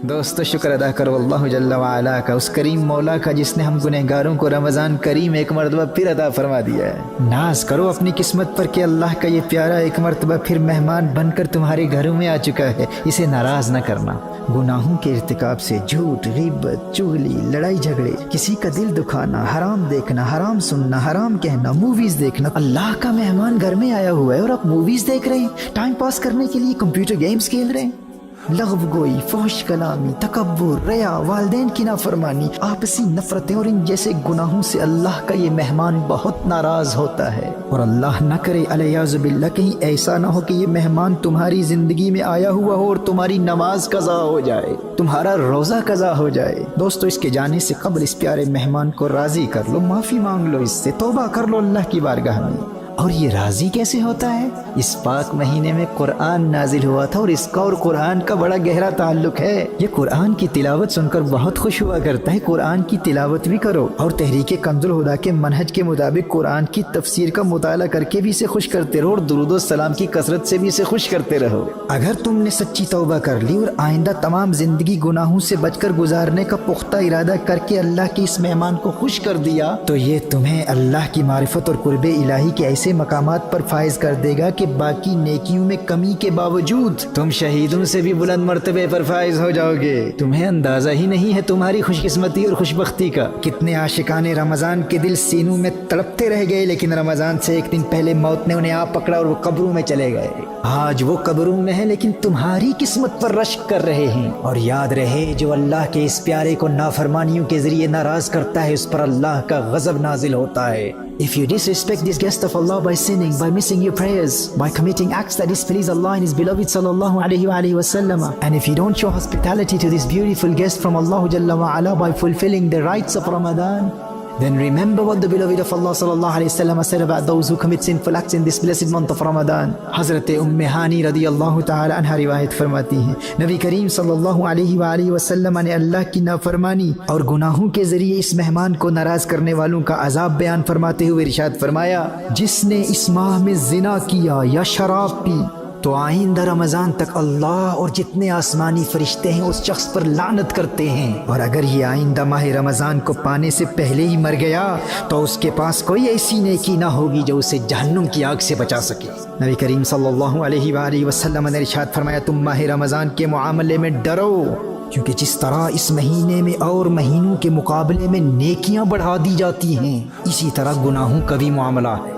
دوستو شکر ادا کرو اللہ جل وعلا کا، اس کریم مولا کا جس نے ہم گنہگاروں کو رمضان کریم ایک مرتبہ پھر عطا فرما دیا ہے۔ ناز کرو اپنی قسمت پر کہ اللہ کا یہ پیارا ایک مرتبہ پھر مہمان بن کر تمہارے گھروں میں آ چکا ہے، اسے ناراض نہ کرنا۔ گناہوں کے ارتکاب سے جھوٹ، غیبت، چغلی، لڑائی جھگڑے، کسی کا دل دکھانا، حرام دیکھنا، حرام سننا، حرام کہنا، موویز دیکھنا۔ اللہ کا مہمان گھر میں آیا ہوا ہے اور آپ موویز دیکھ رہے ہیں، ٹائم پاس کرنے کے لیے کمپیوٹر گیمز کھیل رہے ہیں۔ لغو گوئی، فحش کلامی، تکبر، ریا، والدین کی نافرمانی، آپسی نفرتیں اور ان جیسے گناہوں سے اللہ کا یہ مہمان بہت ناراض ہوتا ہے۔ اور اللہ نہ کرے الیاذ باللہ کہیں ایسا نہ ہو کہ یہ مہمان تمہاری زندگی میں آیا ہوا ہو اور تمہاری نماز قضا ہو جائے، تمہارا روزہ قضا ہو جائے۔ دوستو اس کے جانے سے قبل اس پیارے مہمان کو راضی کر لو، معافی مانگ لو، اس سے توبہ کر لو اللہ کی بارگاہ میں۔ اور یہ راضی کیسے ہوتا ہے؟ اس پاک مہینے میں قرآن نازل ہوا تھا اور اس کا اور قرآن کا بڑا گہرا تعلق ہے۔ یہ قرآن کی تلاوت سن کر بہت خوش ہوا کرتا ہے، قرآن کی تلاوت بھی کرو اور تحریک کنز الہدیٰ کے منہج کے مطابق قرآن کی تفسیر کا مطالعہ کر کے بھی اسے خوش کرتے رہو اور درود و سلام کی کثرت سے بھی اسے خوش کرتے رہو۔ اگر تم نے سچی توبہ کر لی اور آئندہ تمام زندگی گناہوں سے بچ کر گزارنے کا پختہ ارادہ کر کے اللہ کے اس مہمان کو خوش کر دیا تو یہ تمہیں اللہ کی معرفت اور قرب الہی کے ایسے مقامات پر فائز کر دے گا کہ باقی نیکیوں میں کمی کے باوجود تم شہیدوں سے بھی بلند مرتبے پر فائز ہو جاؤ گے۔ تمہیں اندازہ ہی نہیں ہے تمہاری خوش قسمتی اور خوش بختی کا۔ کتنے عاشقان رمضان کے دل سینوں میں تڑپتے رہ گئے، لیکن رمضان سے ایک دن پہلے موت نے انہیں آ پکڑا اور وہ قبروں میں چلے گئے۔ آج وہ قبروں میں ہیں لیکن تمہاری قسمت پر رشک کر رہے ہیں۔ اور یاد رہے جو اللہ کے اس پیارے کو نافرمانیوں کے ذریعے ناراض کرتا ہے اس پر اللہ کا غضب نازل ہوتا ہے۔ If you disrespect this guest of Allah by sinning, by missing your prayers, by committing acts that displease Allah and His beloved sallallahu alaihi wa sallam, and if you don't show hospitality to this beautiful guest from Allah Jalla wa Ala by fulfilling the rites of Ramadan, then remember what the beloved of Allah sallallahu alaihi wasallam said about those who commit sinful acts in this blessed month of Ramadan. حضرت ہانی رضی اللہ تعالی عنہ روایت فرماتی ہیں، نبی کریم صلی اللہ علیہ وسلم نے اللہ کی نافرمانی اور گناہوں کے ذریعے اس مہمان کو ناراض کرنے والوں کا عذاب بیان فرماتے ہوئے ارشاد فرمایا، جس نے اس ماہ میں زنا کیا یا شراب پی تو آئندہ رمضان تک اللہ اور جتنے آسمانی فرشتے ہیں اس شخص پر لعنت کرتے ہیں، اور اگر یہ آئندہ ماہ رمضان کو پانے سے پہلے ہی مر گیا تو اس کے پاس کوئی ایسی نیکی نہ ہوگی جو اسے جہنم کی آگ سے بچا سکے۔ نبی کریم صلی اللہ علیہ وسلم نے ارشاد فرمایا، تم ماہ رمضان کے معاملے میں ڈرو، کیونکہ جس طرح اس مہینے میں اور مہینوں کے مقابلے میں نیکیاں بڑھا دی جاتی ہیں، اسی طرح گناہوں کا بھی معاملہ ہے۔